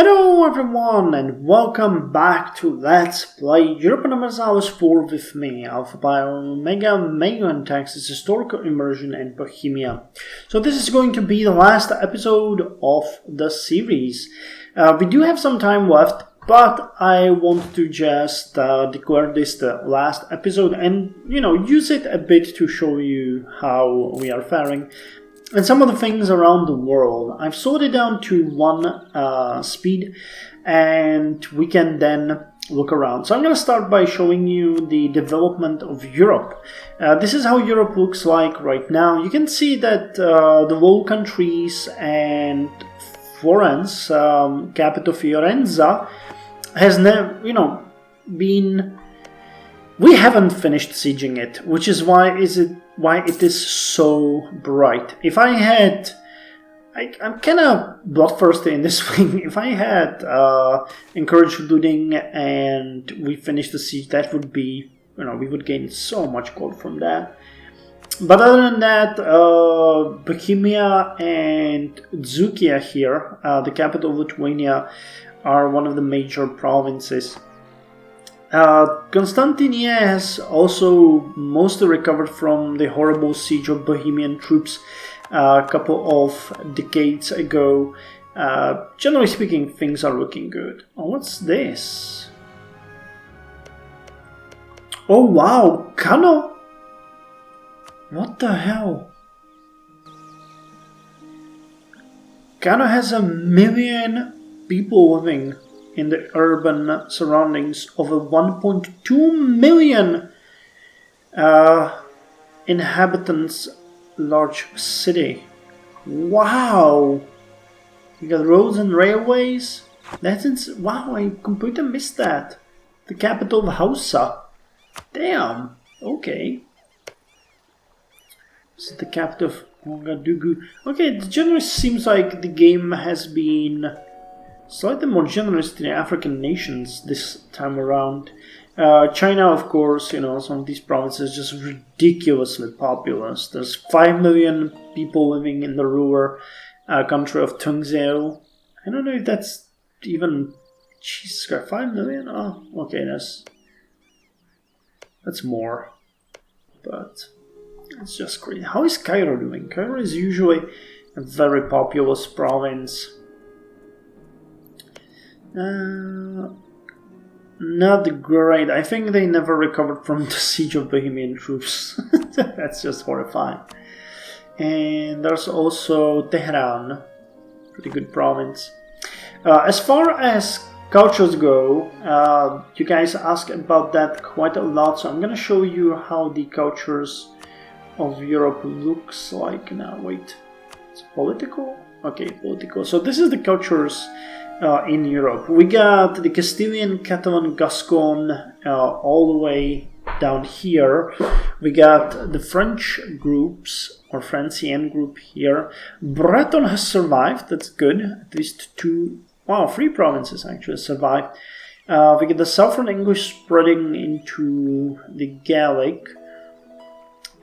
Hello everyone and welcome back to Let's Play Europa Universalis IV with me, Alfapiomega, Meiou and Taxes, Historical Immersion and Bohemia. So this is going to be the last episode of the series. We do have some time left, but I want to just declare this the last episode and, use it a bit to show you how we are faring. And some of the things around the world. I've slowed it down to one speed and we can then look around. So I'm going to start by showing you the development of Europe. This is how Europe looks like right now. You can see that the Low Countries and Florence, capital Fiorenza, has never, been... We haven't finished sieging it, which is why it is so bright. If I had... I'm kind of bloodthirsty in this thing. If I had encouraged looting and we finished the siege, that would be... we would gain so much gold from that. But other than that, Bohemia and Zukia here, the capital of Lithuania, are one of the major provinces. Constantinia has also mostly recovered from the horrible siege of Bohemian troops a couple of decades ago. Generally speaking, things are looking good. Oh, what's this? Oh wow, Kano! What the hell? Kano has 1 million people living in the urban surroundings of a 1.2 million inhabitants large city. Wow! You got roads and railways? Wow, I completely missed that. The capital of Hausa. Damn, okay. This is the capital of Ouagadougou. Okay, it generally seems like the game has been slightly more generous to the African nations this time around. China, of course, some of these provinces just ridiculously populous. There's 5 million people living in the rural country of Tungzhou. I don't know if that's even... Jesus Christ, 5 million? Oh, okay, that's more. But it's just crazy. How is Cairo doing? Cairo is usually a very populous province. Not great. I think they never recovered from the siege of Bohemian troops. That's just horrifying. And there's also Tehran, pretty good province. As far as cultures go, you guys ask about that quite a lot, so I'm gonna show you how the cultures of Europe looks like now. Wait, it's political? Okay, political. So this is the cultures in Europe. We got the Castilian, Catalan, Gascon all the way down here. We got the French groups, or Francian group here. Breton has survived, that's good. At least 3 provinces actually survived. We get the Southern English spreading into the Gaelic.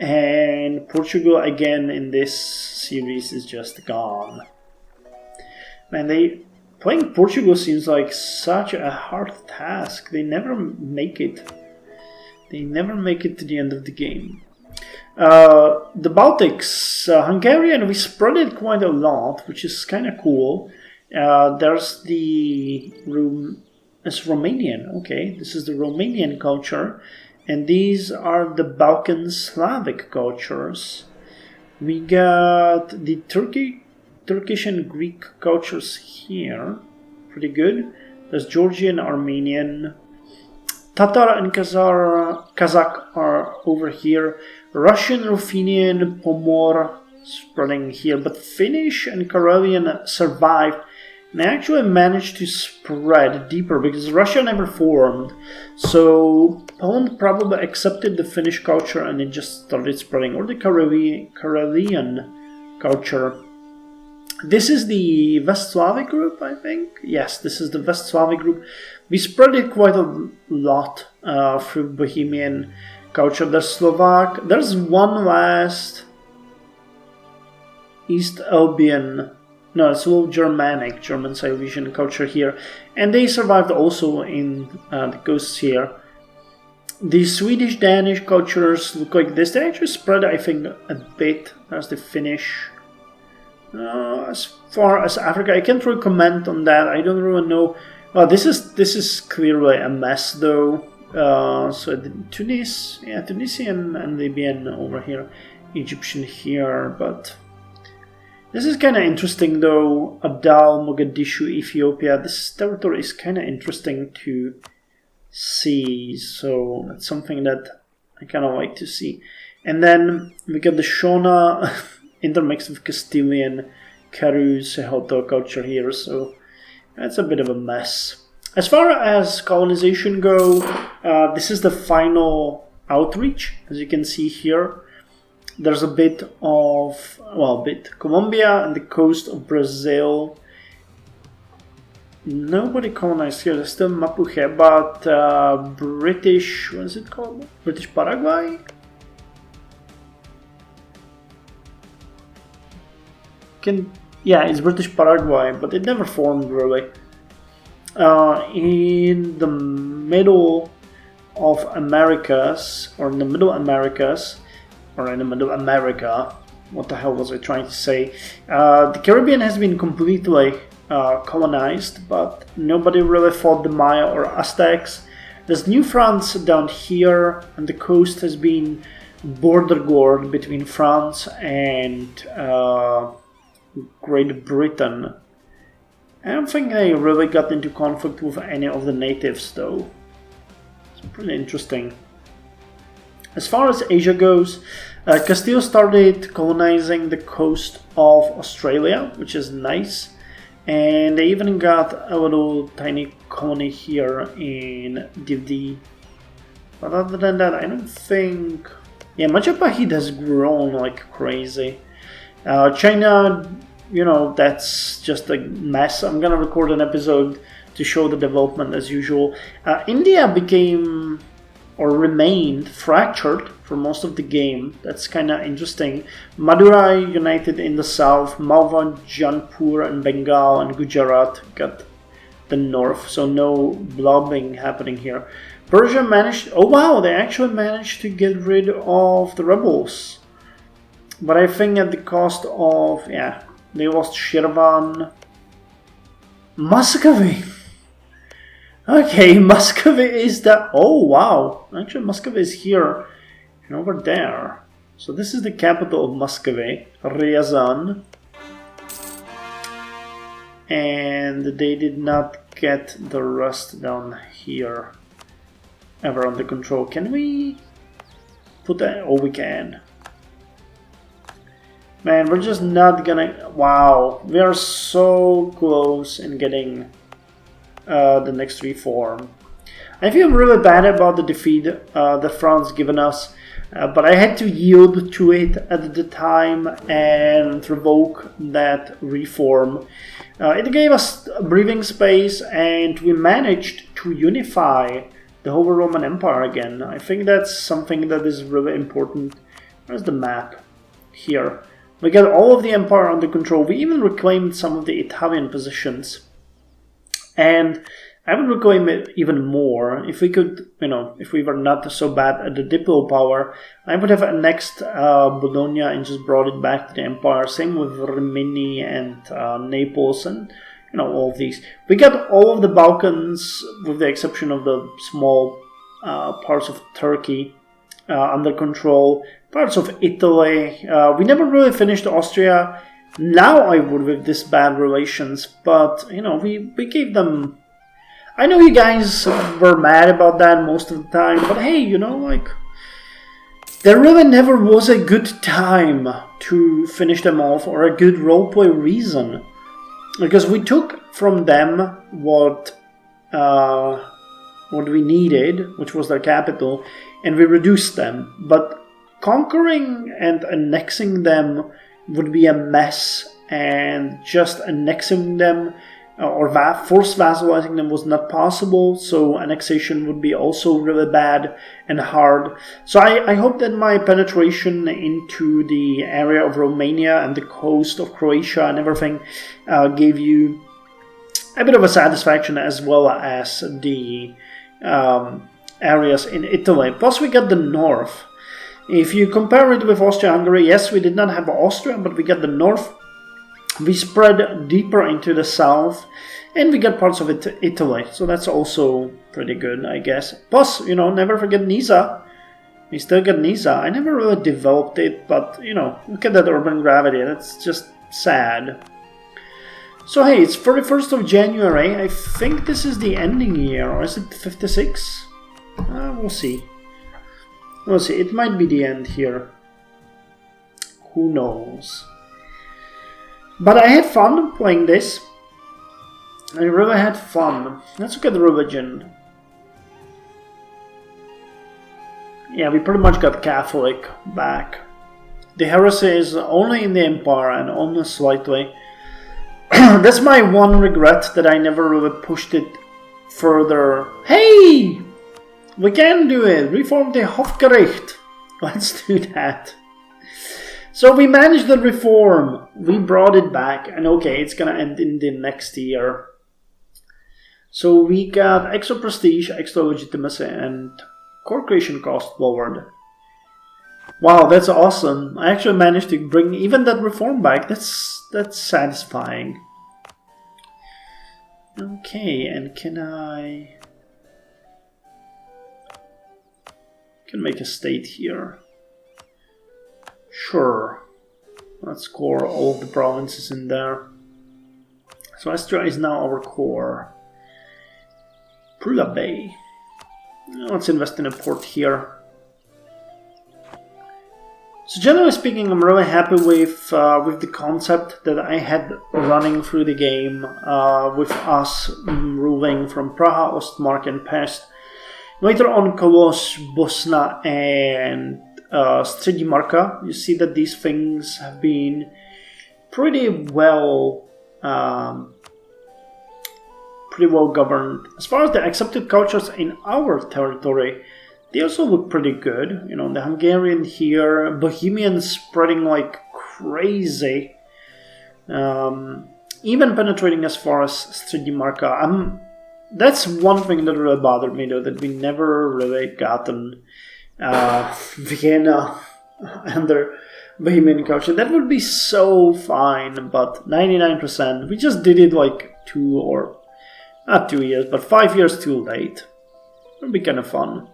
And Portugal again in this series is just gone. Man, playing Portugal seems like such a hard task. They never make it. They never make it to the end of the game. The Baltics, Hungarian, we spread it quite a lot, which is kind of cool. There's it's Romanian. Okay, this is the Romanian culture. And these are the Balkan Slavic cultures. We got the Turkish and Greek cultures here. Pretty good. There's Georgian, Armenian. Tatar and Kazakh are over here. Russian, Ruthenian, Pomor spreading here. But Finnish and Karelian survived. And they actually managed to spread deeper because Russia never formed. So Poland probably accepted the Finnish culture and it just started spreading. Or the Karelian culture. This is the West Slavic group, I think. Yes, this is the West Slavic group. We spread it quite a lot through Bohemian culture. There's Slovak. There's one last East Albion no, it's all Germanic, German Silesian culture here, and they survived also in the coasts here. The Swedish Danish cultures look like this. They actually spread, I think, a bit. There's the Finnish. As far as Africa, I can't really comment on that. I don't really know. Well, this is clearly a mess, though. So Tunisian and Libyan over here, Egyptian here, but this is kind of interesting, though. Adal, Mogadishu, Ethiopia. This territory is kind of interesting to see, so that's something that I kind of like to see. And then we got the Shona intermixed with Castilian, Karu, Sehoto culture here, so that's a bit of a mess. As far as colonization go, this is the final outreach. As you can see here, there's a bit of, Colombia and the coast of Brazil. Nobody colonized here. There's still Mapuche, but British, what is it called? British Paraguay? Yeah, it's British Paraguay, but it never formed really. In the middle of Americas, or in the middle Americas, or in the middle America, what the hell was I trying to say? The Caribbean has been completely colonized, but nobody really fought the Maya or Aztecs. There's New France down here, and the coast has been border guard between France and Great Britain. I don't think they really got into conflict with any of the natives, though. It's pretty interesting. As far as Asia goes, Castile started colonizing the coast of Australia, which is nice. And they even got a little tiny colony here in Divdi. But other than that, I don't think... Yeah, Majapahit has grown like crazy. China, that's just a mess. I'm gonna record an episode to show the development as usual. India became, or remained, fractured for most of the game. That's kind of interesting. Madurai united in the south, Malwa, Jaunpur and Bengal and Gujarat got the north, so no blobbing happening here. Persia managed, oh wow, they actually managed to get rid of the rebels. But I think at the cost of, they lost Shirvan. Muscovy! Okay, Muscovy is that, oh wow, actually Muscovy is here and over there. So this is the capital of Muscovy, Ryazan. And they did not get the rest down here ever under control. Can we put that? Oh, we can. Man, we're just not gonna... Wow, we are so close in getting the next reform. I feel really bad about the defeat that France given us, but I had to yield to it at the time and revoke that reform. It gave us breathing space, and we managed to unify the whole Roman Empire again. I think that's something that is really important. Where's the map? Here. We got all of the empire under control. We even reclaimed some of the Italian positions. And I would reclaim it even more. If we could, if we were not so bad at the diplo power, I would have annexed Bologna and just brought it back to the empire. Same with Rimini and Naples and, all of these. We got all of the Balkans, with the exception of the small parts of Turkey, under control. Parts of Italy. We never really finished Austria. Now I would with this bad relations, but, we gave them... I know you guys were mad about that most of the time, but hey, there really never was a good time to finish them off or a good roleplay reason. Because we took from them what we needed, which was their capital, and we reduced them. But conquering and annexing them would be a mess, and just annexing them or forced vassalizing them was not possible, so annexation would be also really bad and hard. So I hope that my penetration into the area of Romania and the coast of Croatia and everything gave you a bit of a satisfaction, as well as the areas in Italy. Plus we got the north. If you compare it with Austria-Hungary, yes, we did not have Austria, but we got the north. We spread deeper into the south, and we got parts of Italy, so that's also pretty good, I guess. Plus, never forget Nisa. We still got Nisa. I never really developed it, but, look at that urban gravity. That's just sad. So, hey, it's 31st of January. I think this is the ending year, or is it 56? We'll see. We'll see. It might be the end here. Who knows? But I had fun playing this. I really had fun. Let's look at the religion. Yeah, we pretty much got Catholic back. The heresy is only in the Empire and only slightly. That's my one regret, that I never really pushed it further. Hey! We can do it! Reform the Hofgericht! Let's do that. So we managed the reform. We brought it back. And okay, it's gonna end in the next year. So we got extra prestige, extra legitimacy, and core creation cost lowered. Wow, that's awesome. I actually managed to bring even that reform back. That's satisfying. Okay, and can make a state here. Sure. Let's core all of the provinces in there. So Austria is now our core. Prula Bay. Let's invest in a port here. So generally speaking, I'm really happy with the concept that I had running through the game, with us ruling from Praha, Ostmark, and Pest. Later on, Kolos, Bosna, and Střední Marka. You see that these things have been pretty well governed. As far as the accepted cultures in our territory, they also look pretty good. The Hungarian here, Bohemian spreading like crazy, even penetrating as far as Střední Marka. That's one thing that really bothered me, though, that we never really gotten Vienna under Bohemian culture. That would be so fine, but 99%. We just did it like not 2 years, but 5 years too late. It would be kind of fun.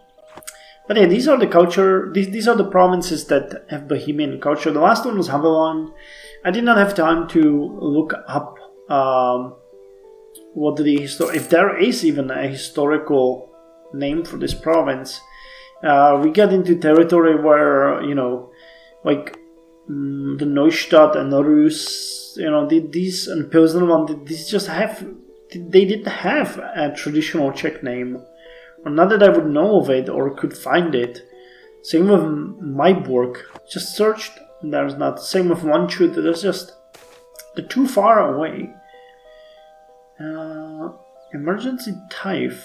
But yeah, these are the culture. These are the provinces that have Bohemian culture. The last one was Havelon. I did not have time to look up if there is even a historical name for this province. We got into territory where, like the Neustadt and Rus, these and Pilsen, they didn't have a traditional Czech name. Or not that I would know of it or could find it. Same with Meiburg. Just searched, and there's not. Same with Landshut, they're too far away. Emergency tithe.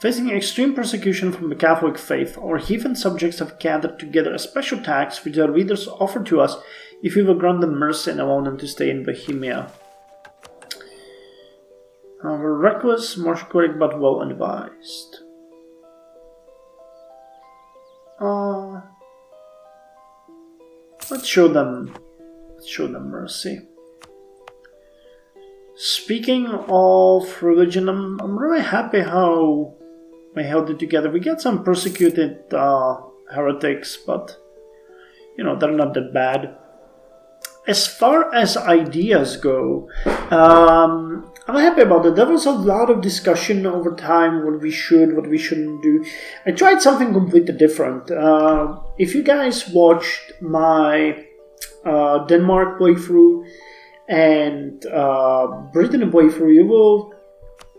Facing extreme persecution from the Catholic faith, our heathen subjects have gathered together a special tax which their leaders offer to us if we will grant them mercy and allow them to stay in Bohemia. We're reckless, martial but well advised. Let's show them mercy. Speaking of religion, I'm really happy how we held it together. We got some persecuted heretics, but they're not that bad. As far as ideas go, I'm happy about it. There was a lot of discussion over time, what we shouldn't do. I tried something completely different. If you guys watched my Denmark playthrough and Britain playthrough,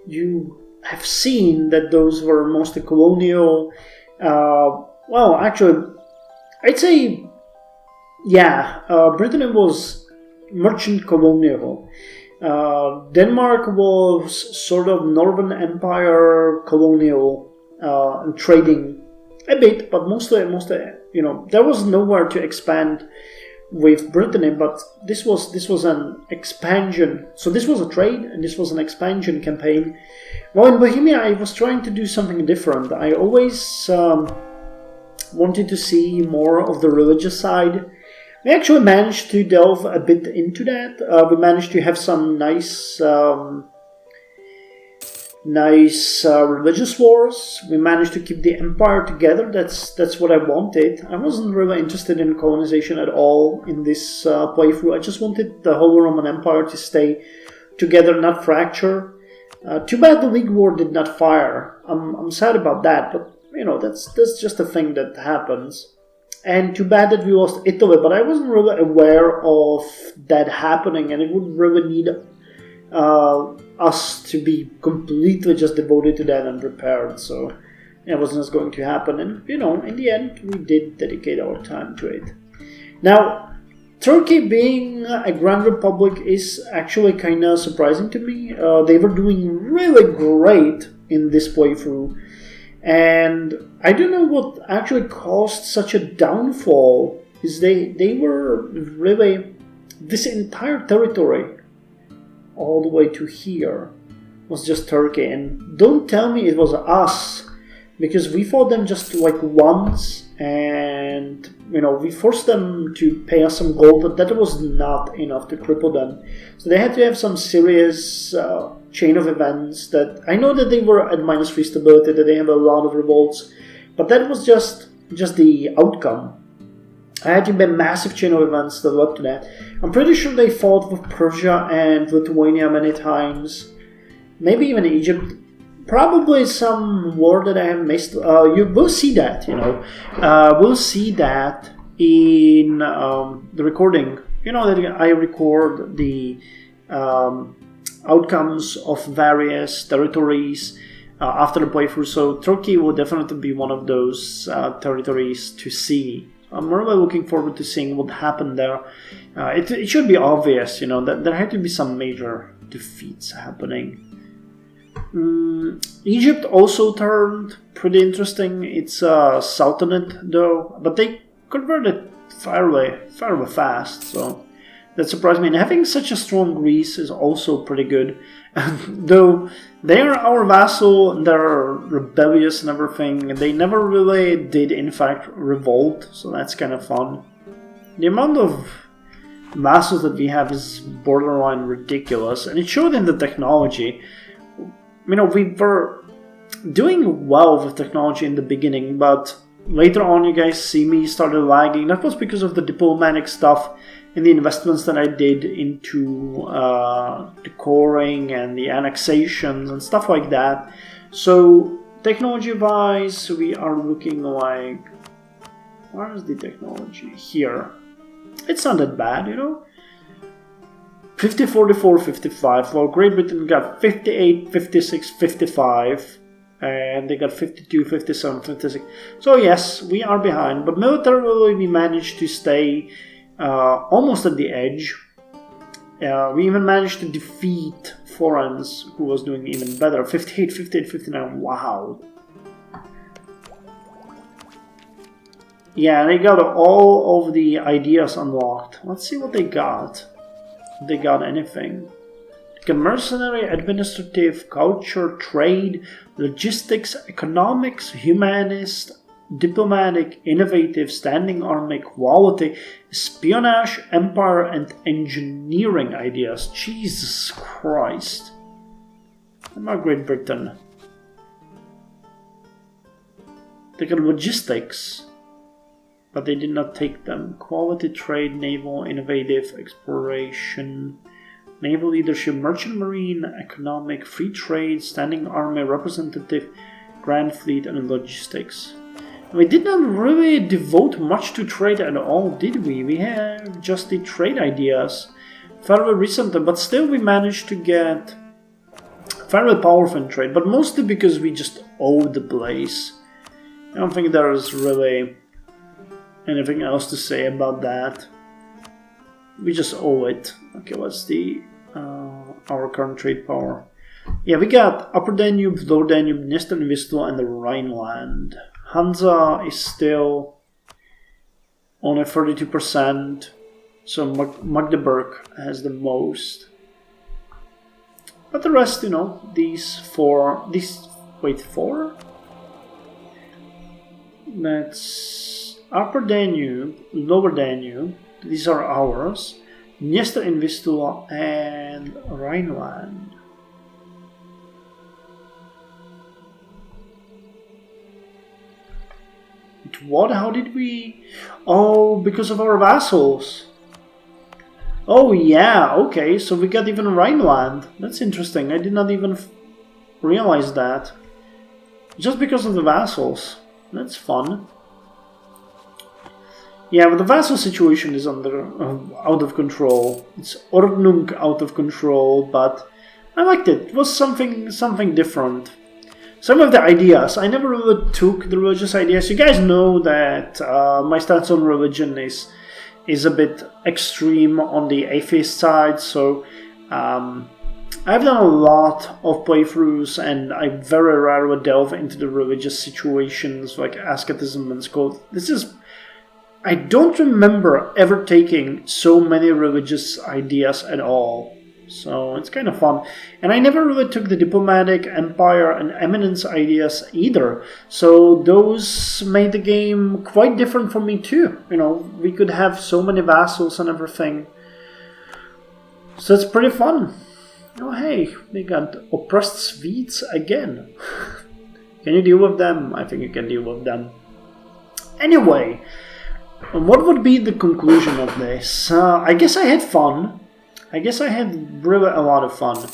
you have seen that those were mostly colonial. Well, actually, I'd say, yeah, Britain was merchant colonial. Denmark was sort of Northern Empire colonial trading a bit, but mostly, you know, there was nowhere to expand with Brittany, but this was an expansion. So this was a trade, and this was an expansion campaign. Well, in Bohemia, I was trying to do something different. I always wanted to see more of the religious side. We actually managed to delve a bit into that. We managed to have some nice religious wars. We managed to keep the empire together. That's what I wanted. I wasn't really interested in colonization at all in this playthrough. I just wanted the whole Roman Empire to stay together, not fracture. Too bad the League War did not fire. I'm sad about that, but you know, that's just a thing that happens. And too bad that we lost Italy, but I wasn't really aware of that happening, and it would really need us to be completely just devoted to that and prepared. So it wasn't just going to happen. And you know, in the end, we did dedicate our time to it. Now, Turkey being a Grand Republic is actually kind of surprising to me. They were doing really great in this playthrough. And I don't know what actually caused such a downfall. Is they were really, this entire territory all the way to here was just Turkey. And don't tell me it was us, because we fought them just like once, and you know, we forced them to pay us some gold, but that was not enough to cripple them. So they had to have some serious chain of events. That I know that they were at -3 stability, that they have a lot of revolts, but that was just the outcome. I had to be a massive chain of events that led to that. I'm pretty sure they fought with Persia and Lithuania many times, maybe even Egypt. Probably some war that I have missed. You will see that, you know. We'll see that in the recording. You know that I record the outcomes of various territories after the playthrough. So Turkey will definitely be one of those territories to see. I'm really looking forward to seeing what happened there. It should be obvious, you know, that there had to be some major defeats happening. Egypt also turned pretty interesting. It's a sultanate though, but they converted fairly fast, so that surprised me. And having such a strong Greece is also pretty good. Though they are our vassal, they're rebellious and everything, they never really did in fact revolt, so that's kind of fun. The amount of vassals that we have is borderline ridiculous, and it showed in the technology. You know, we were doing well with technology in the beginning, but later on you guys see me started lagging. That was because of the diplomatic stuff and the investments that I did into the coring and the annexations and stuff like that. So technology-wise, we are looking like... Where is the technology? Here. It's not that bad, you know? 50, 44, 55. Well, Great Britain got 58, 56, 55. And they got 52, 57, 56. So yes, we are behind. But militarily, we managed to stay almost at the edge. We even managed to defeat Florence, who was doing even better. 58, 58, 59. Wow. Yeah, they got all of the ideas unlocked. Let's see what they got. If they got anything. Mercenary, administrative, culture, trade, logistics, economics, humanist, diplomatic, innovative, standing army, quality, espionage, empire, and engineering ideas. Jesus Christ. What about Great Britain? They got logistics, but they did not take them. Quality, trade, naval, innovative, exploration, naval leadership, merchant marine, economic, free trade, standing army, representative, grand fleet, and logistics. We did not really devote much to trade at all, did we? We had just the trade ideas fairly recently, but still we managed to get fairly powerful in trade, but mostly because we just owed the place. I don't think there is really anything else to say about that. We just owe it. Okay, what's the our current trade power. Yeah, we got Upper Danube, Lower Danube, Dniester and Vistula, and the Rhineland. Hansa is still only 32%, so Magdeburg has the most. But the rest, you know, four. That's Upper Danube, Lower Danube, these are ours. Dniester and Vistula and Rhineland. What? How did we... Oh, because of our vassals. Oh yeah, okay, so we got even Rhineland. That's interesting, I did not even realize that. Just because of the vassals. That's fun. Yeah, but the vassal situation is out of control. It's Ordnung out of control, but I liked it. It was something different. Some of the ideas, I never really took the religious ideas. You guys know that my stance on religion is a bit extreme on the atheist side, so I've done a lot of playthroughs and I very rarely delve into the religious situations like asceticism and skull. I don't remember ever taking so many religious ideas at all. So it's kind of fun. And I never really took the diplomatic, empire, and eminence ideas either. So those made the game quite different for me too. You know, we could have so many vassals and everything. So it's pretty fun. Oh hey, we got oppressed Swedes again. Can you deal with them? I think you can deal with them. Anyway, what would be the conclusion of this? I guess I had fun. I guess I had really a lot of fun.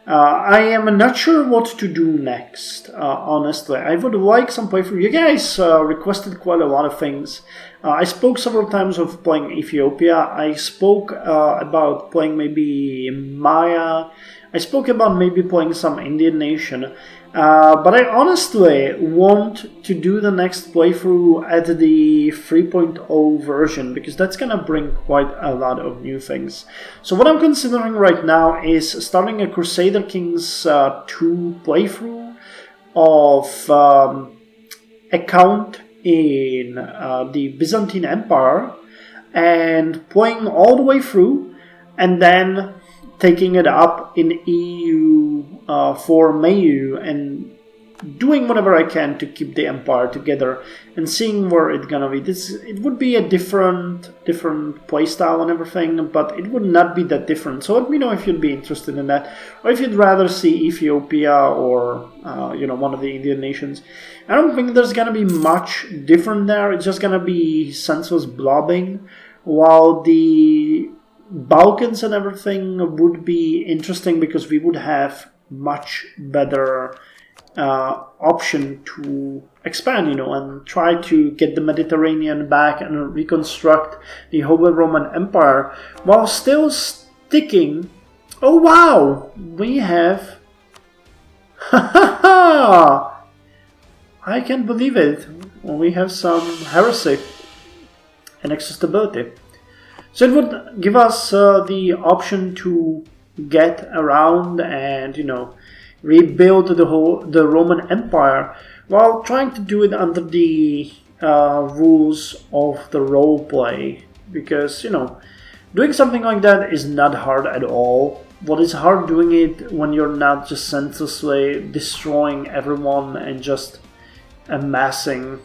I am not sure what to do next, honestly. I would like some playthrough. You guys requested quite a lot of things. I spoke several times of playing Ethiopia. I spoke about playing maybe Maya. I spoke about maybe playing some Indian nation. But I honestly want to do the next playthrough at the 3.0 version, because that's gonna bring quite a lot of new things. So what I'm considering right now is starting a Crusader Kings 2 playthrough of account in the Byzantine Empire and playing all the way through, and then taking it up in EU for Meiou and doing whatever I can to keep the empire together and seeing where it's gonna be. It would be a different playstyle and everything, but it would not be that different. So let me know if you'd be interested in that, or if you'd rather see Ethiopia or one of the Indian nations. I don't think there's gonna be much different there. It's just gonna be senseless blobbing, while the Balkans and everything would be interesting because we would have much better option to expand, and try to get the Mediterranean back and reconstruct the Holy Roman Empire while still sticking. Oh wow, we have I can't believe it. We have some heresy and accessibility. So it would give us the option to get around and, rebuild the Roman Empire while trying to do it under the rules of the roleplay. Because, doing something like that is not hard at all. What is hard doing it when you're not just senselessly destroying everyone and just amassing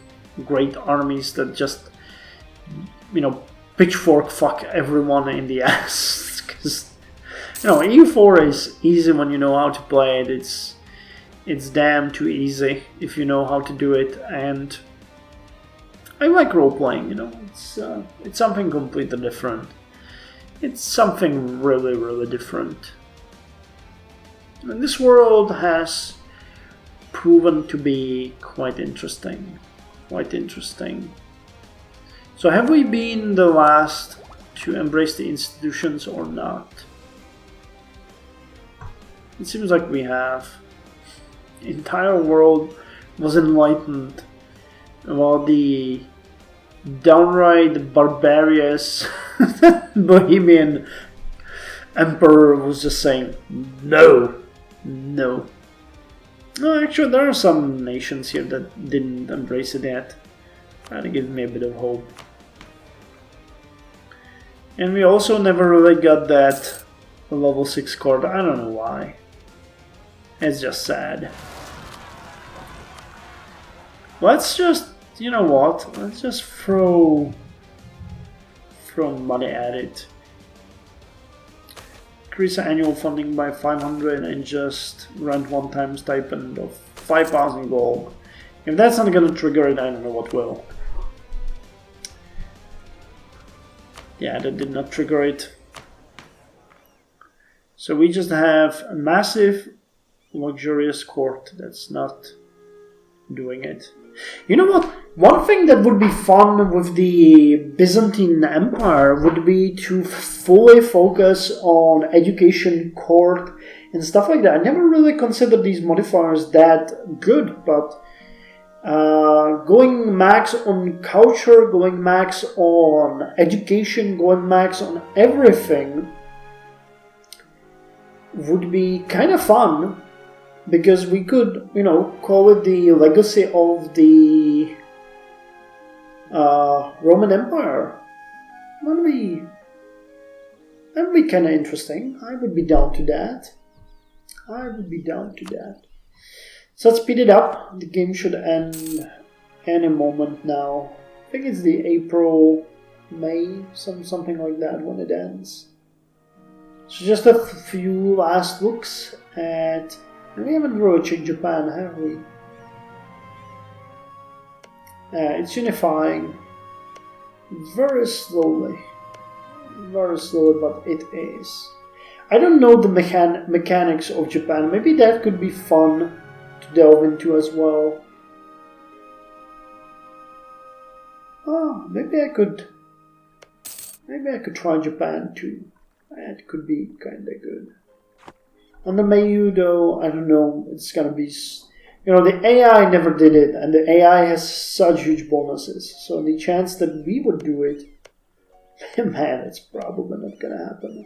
great armies that just, pitchfork fuck everyone in the ass. Because EU4 is easy when you know how to play it. It's damn too easy if you know how to do it, and I like role playing. It's something completely different. It's something really, really different. And this world has proven to be quite interesting. So have we been the last to embrace the institutions or not? It seems like we have. The entire world was enlightened, while the downright barbarous Bohemian emperor was just saying, no, no. No, actually, there are some nations here that didn't embrace it yet. That gives me a bit of hope. And we also never really got that level 6 card. I don't know why. It's just sad. Let's just, you know what? Let's just throw money at it. Increase annual funding by 500 and just rent one-time stipend of 5,000 gold. If that's not gonna trigger it, I don't know what will. Yeah, that did not trigger it. So we just have a massive, luxurious court that's not doing it. You know what? One thing that would be fun with the Byzantine Empire would be to fully focus on education, court, and stuff like that. I never really considered these modifiers that good, but going max on culture, going max on education, going max on everything would be kind of fun, because we could, you know, call it the legacy of the Roman Empire. That would be kind of interesting. I would be down to that. So let's speed it up. The game should end any moment now. I think it's the April, May, something like that when it ends. So just a few last looks at... We haven't really checked Japan, have we? It's unifying very slowly, but it is. I don't know the mechanics of Japan. Maybe that could be fun to delve into as well. Oh, maybe I could try Japan too. That could be kinda good. On the Meiou though, I don't know, it's gonna be... You know, the AI never did it, and the AI has such huge bonuses. So the chance that we would do it, man, it's probably not gonna happen.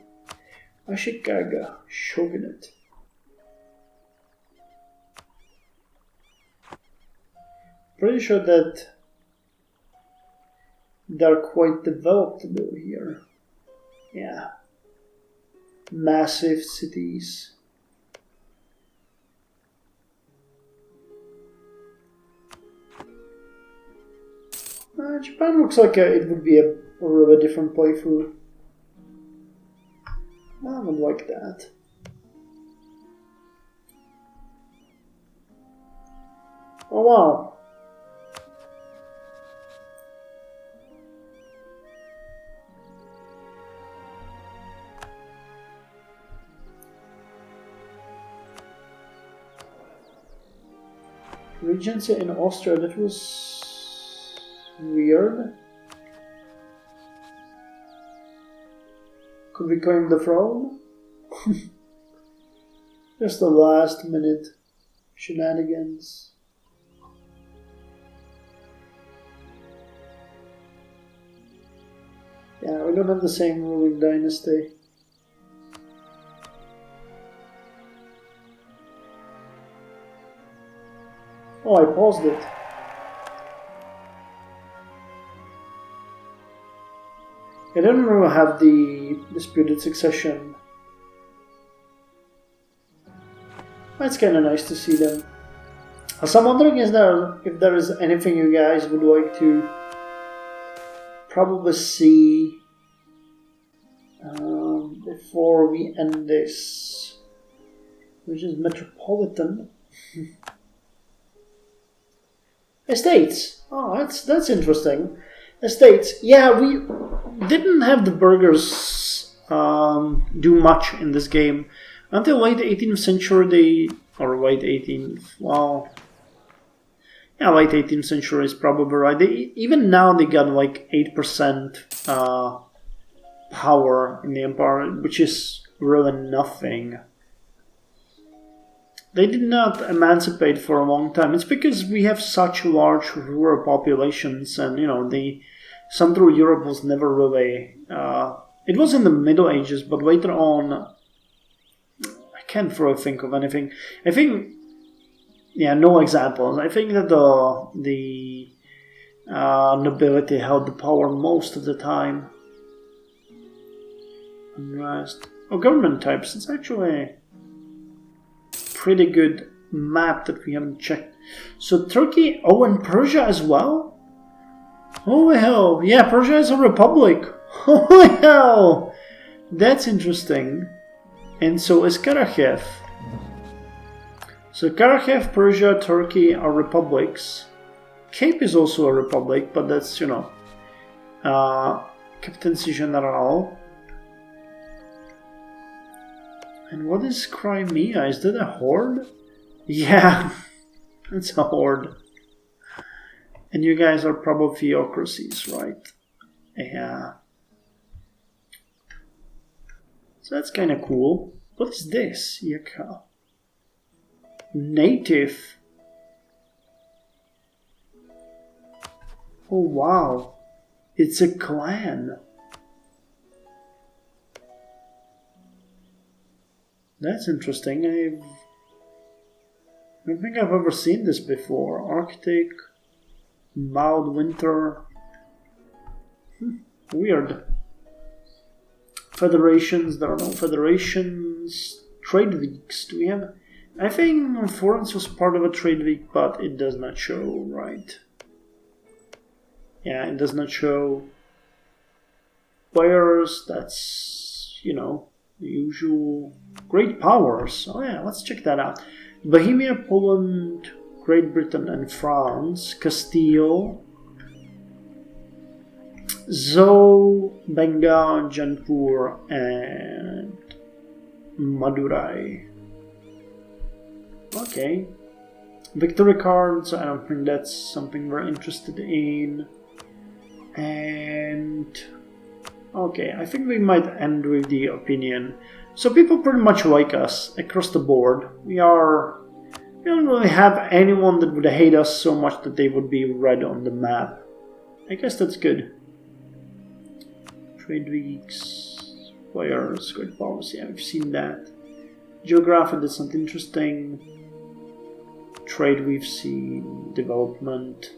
Ashikaga Shogunate. Pretty sure that they're quite developed though here. Yeah. Massive cities. Japan looks like it would be a really different playthrough. I would like that. Oh wow. Regency in Austria, that was weird. Could we claim the throne? Just the last minute shenanigans. Yeah, we don't have the same ruling dynasty. Oh, I paused it. I don't really have the disputed succession. That's kind of nice to see them. So I'm wondering if there is anything you guys would like to probably see before we end this, which is Metropolitan. Estates. Oh, that's interesting. Estates. Yeah, we didn't have the burghers do much in this game until late 18th century. Late 18th century is probably right. Even now they got like 8% power in the empire, which is really nothing. They did not emancipate for a long time. It's because we have such large rural populations, and you know, the Central Europe was never really It was in the Middle Ages, but later on, I can't really think of anything. I think, yeah, no examples. I think that the nobility held the power most of the time. Unrest. Oh, government types. It's actually a pretty good map that we haven't checked. So Turkey, oh, and Persia as well? Holy hell. Yeah, Persia is a republic. Holy hell. That's interesting. And so is Karachev. So Karachev, Persia, Turkey are republics. Cape is also a republic, but that's, you know, Captaincy General. And what is Crimea? Is that a horde? Yeah, it's a horde. And you guys are probably theocracies, right? Yeah. So that's kind of cool. What is this? Yaka. Native. Oh wow. It's a clan. That's interesting. I don't think I've ever seen this before. Arctic, mild winter. Weird. Federations, there are no federations. Trade weeks, do we have? I think Florence was part of a trade week, but it does not show, right? Yeah, it does not show players. That's, you know, the usual great powers. Oh yeah, let's check that out. Bohemia, Poland, Great Britain and France, Castile, Zhou, Bengal, Jaipur and Madurai. Okay. Victory cards, I don't think that's something we're interested in. And okay, I think we might end with the opinion. So people pretty much like us across the board. We don't really have anyone that would hate us so much that they would be red on the map. I guess that's good. Trade weeks, players, great policy, yeah, we've seen that. Geography, that's not interesting. Trade we've seen, development.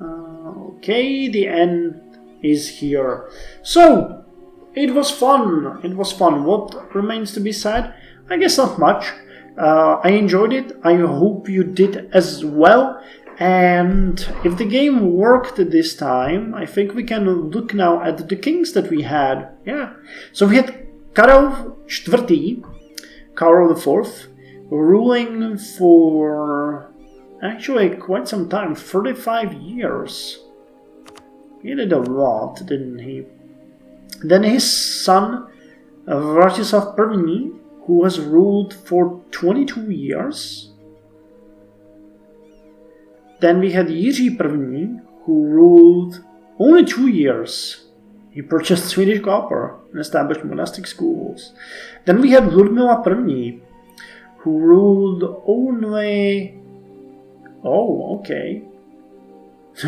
Okay, the end is here. So, it was fun. It was fun. What remains to be said? I guess not much. I enjoyed it. I hope you did as well. And if the game worked this time, I think we can look now at the kings that we had. Yeah. So we had Karol IV, Karol IV, ruling for actually quite some time, 35 years. He did a lot, didn't he? Then his son, Vratislav I, who has ruled for 22 years. Then we had Jiří I, who ruled only 2 years. He purchased Swedish copper and established monastic schools. Then we had Ludmila I, who ruled only... Oh, okay.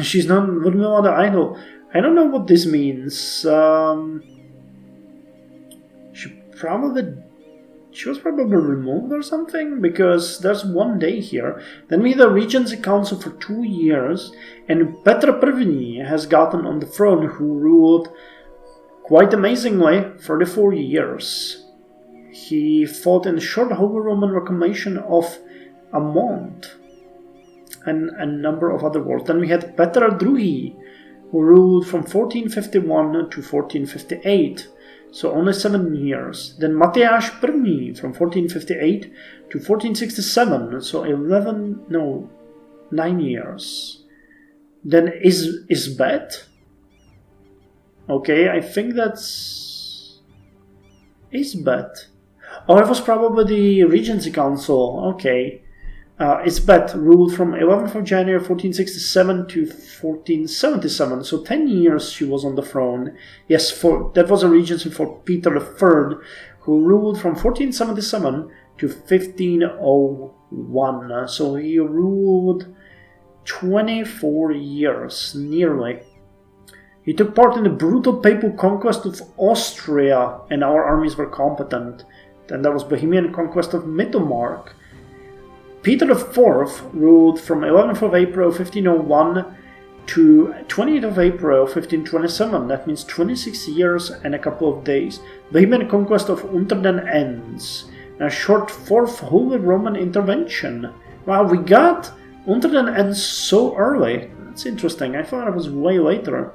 She's not Ludmila the Idol. I don't know what this means. She was probably removed or something, because there's one day here. Then we had the Regency Council for 2 years, and Petr I has gotten on the throne, who ruled quite amazingly 34 years. He fought in the short Holy Roman Reclamation of Amont and a number of other wars. Then we had Petr II, who ruled from 1451 to 1458. So only 7 years. Then Matyáš I from 1458 to 1467. So 9 years. Then Isbet. Okay, I think that's Isbet. Oh, it was probably the Regency Council. Okay. Isbet ruled from 11th of January 1467 to 1477, so 10 years she was on the throne. Yes, that was a regency for Peter III, who ruled from 1477 to 1501. So he ruled 24 years, nearly. He took part in the brutal papal conquest of Austria, and our armies were competent. Then there was Bohemian conquest of Mittelmark. Peter IV ruled from 11th of April 1501 to 20th of April 1527. That means 26 years and a couple of days. Bohemian conquest of Unter den Enns. A short fourth Holy Roman intervention. Wow, we got Unter den Enns so early. That's interesting. I thought it was way later.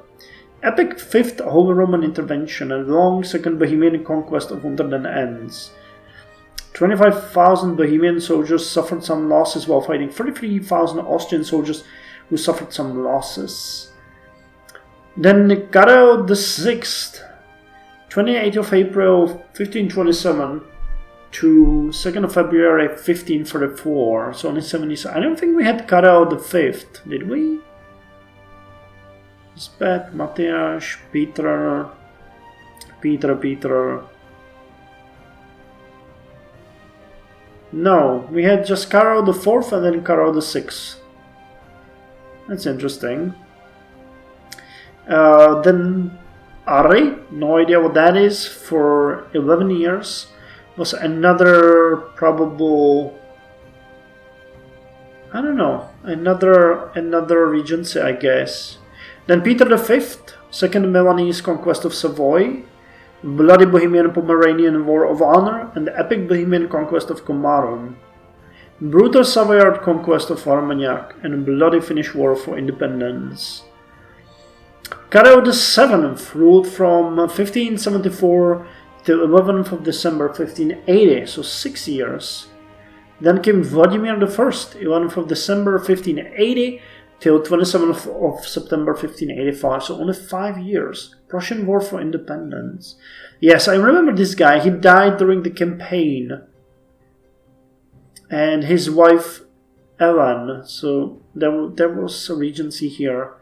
Epic fifth Holy Roman intervention. A long second Bohemian conquest of Unter den Enns. 25,000 Bohemian soldiers suffered some losses while fighting 33,000 Austrian soldiers who suffered some losses. Then Karel VI, 28th of April 1527 to 2nd of February 1534, so only 70. I don't think we had Karel V, did we? Lisbeth, Matthias, Peter. No, we had just Karel IV and then Karel VI. That's interesting. Then Ari, no idea what that is, for 11 years. Was another probable, I don't know, another regency, I guess. Then Peter V, second Milanese conquest of Savoy, bloody Bohemian Pomeranian War of Honor, and the epic Bohemian conquest of Comarum, brutal Savoyard conquest of Armagnac, and bloody Finnish War for Independence. Karel VII ruled from 1574 till 11th of December 1580, so 6 years. Then came Vladimir I, 11th of December 1580 till 27th of September 1585, so only 5 years. Prussian War for Independence. Yes, I remember this guy. He died during the campaign. And his wife Ellen, so there was a regency here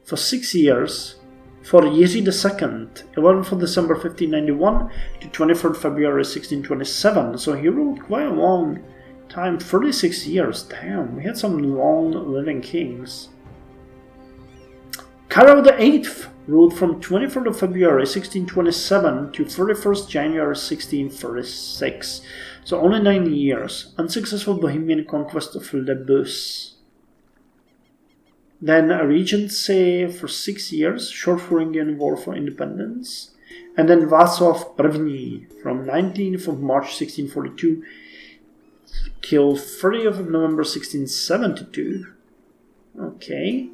for 6 years. For Jiří II, 11th of December 1591 to 23rd February 1627. So he ruled quite a long time, 36 years. Damn, we had some long living kings. Karel VIII ruled from 23rd of February 1627 to 31st January 1636. So only 9 years. Unsuccessful Bohemian conquest of Le Bus. Then a regency for 6 years, short Thuringian War for Independence. And then Václav I from 19th of March 1642 till 30th of November 1672. Okay.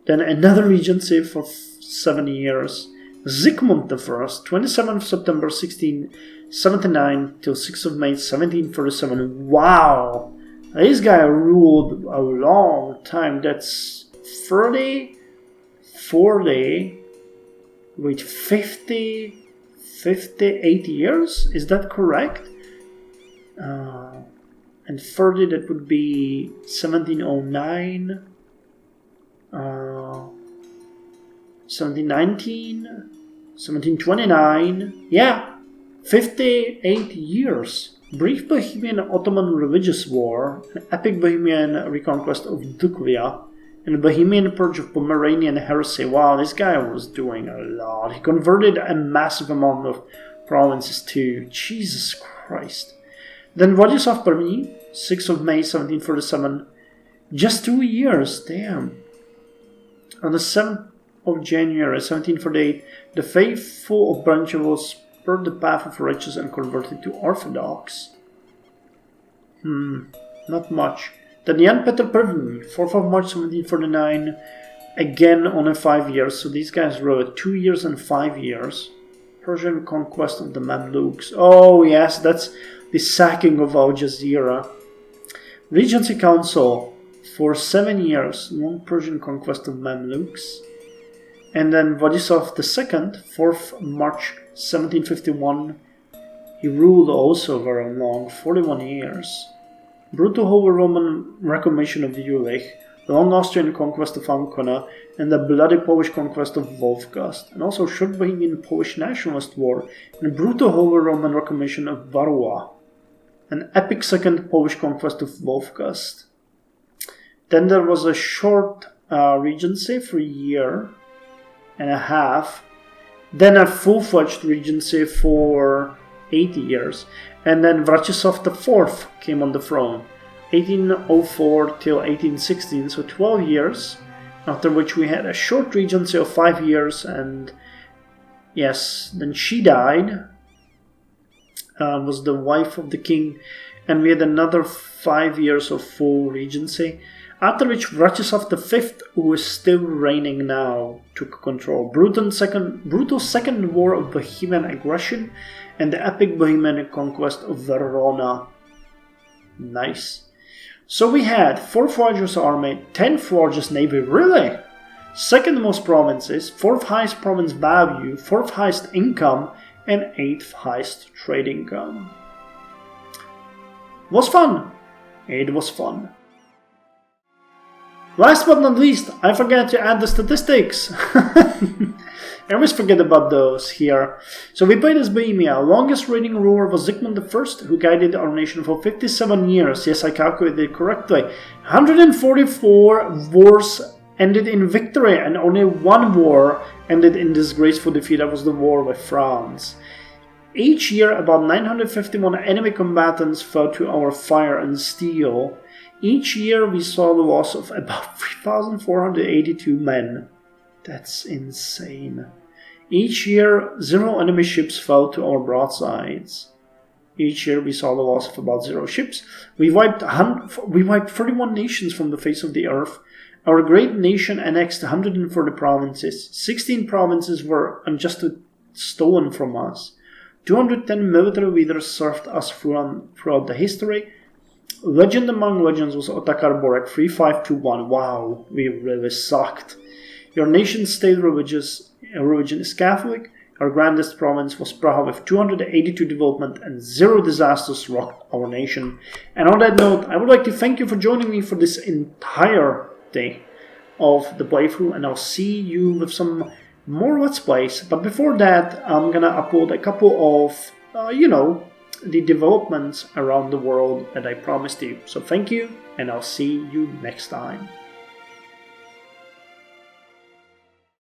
Then another regency for 7 years. Zygmunt I, 27th of September 1679 till 6th of May 1737. Wow! This guy ruled a long time. That's 30, 40, wait, 50, 58 years? Is that correct? And 30, that would be 1709, 1719, 1729. Yeah, 58 years. Brief Bohemian Ottoman religious war, an epic Bohemian reconquest of Dukvia, and a Bohemian purge of Pomeranian heresy. Wow, this guy was doing a lot. He converted a massive amount of provinces too. Jesus Christ. Then Władysław I, 6th of May 1747. Just 2 years, damn. On the 7th of January 1748, the faithful of Brancheville spurred the path of riches and converted to Orthodox. Not much. Then Jan Peter I, 4th of March 1749, again only 5 years, so these guys ruled 2 years and 5 years. Persian conquest of the Mamluks. Oh yes, that's the sacking of Al Jazeera. Regency Council for 7 years, long Persian conquest of Mamluks. And then Władysław II, 4th March 1751, he ruled also very long, 41 years. Brutal Holy Roman Reformation of Jülich, the long Austrian conquest of Ancona, and the bloody Polish conquest of Wolfgast, and also short Bohemian Polish nationalist war, and a brutal Holy Roman Reformation of Varua, an epic second Polish conquest of Wolfgast. Then there was a short regency for a year, and a half, then a full-fledged regency for 80 years, and then Vratisław IV came on the throne, 1804 till 1816, so 12 years, after which we had a short regency of 5 years, and yes, then she died, was the wife of the king, and we had another 5 years of full regency, after which Vratisław V, who is still reigning now, took control. Brutal second war of Bohemian aggression and the epic Bohemian conquest of Verona. Nice. So we had 4th largest army, 10th largest navy, really? Second most provinces, 4th highest province value, 4th highest income, and 8th highest trade income. Was fun. It was fun. Last but not least, I forgot to add the statistics. I always forget about those here. So we played as Bohemia. Longest reigning ruler was Zygmunt I, who guided our nation for 57 years. Yes, I calculated correctly. 144 wars ended in victory, and only one war ended in disgraceful defeat. That was the war with France. Each year, about 951 enemy combatants fell to our fire and steel. Each year, we saw the loss of about 3,482 men. That's insane. Each year, 0 enemy ships fell to our broadsides. Each year, we saw the loss of about 0 ships. We wiped 31 nations from the face of the earth. Our great nation annexed 140 provinces. 16 provinces were unjustly stolen from us. 210 military leaders served us throughout the history. Legend among legends was Otakar Borek 3521. Wow, we really sucked. Your nation's state religion is Catholic. Our grandest province was Praha with 282 development and 0 disasters rocked our nation. And on that note, I would like to thank you for joining me for this entire day of the playthrough, and I'll see you with some more Let's Plays. But before that, I'm gonna upload a couple of, the developments around the world that I promised you. So thank you, and I'll see you next time.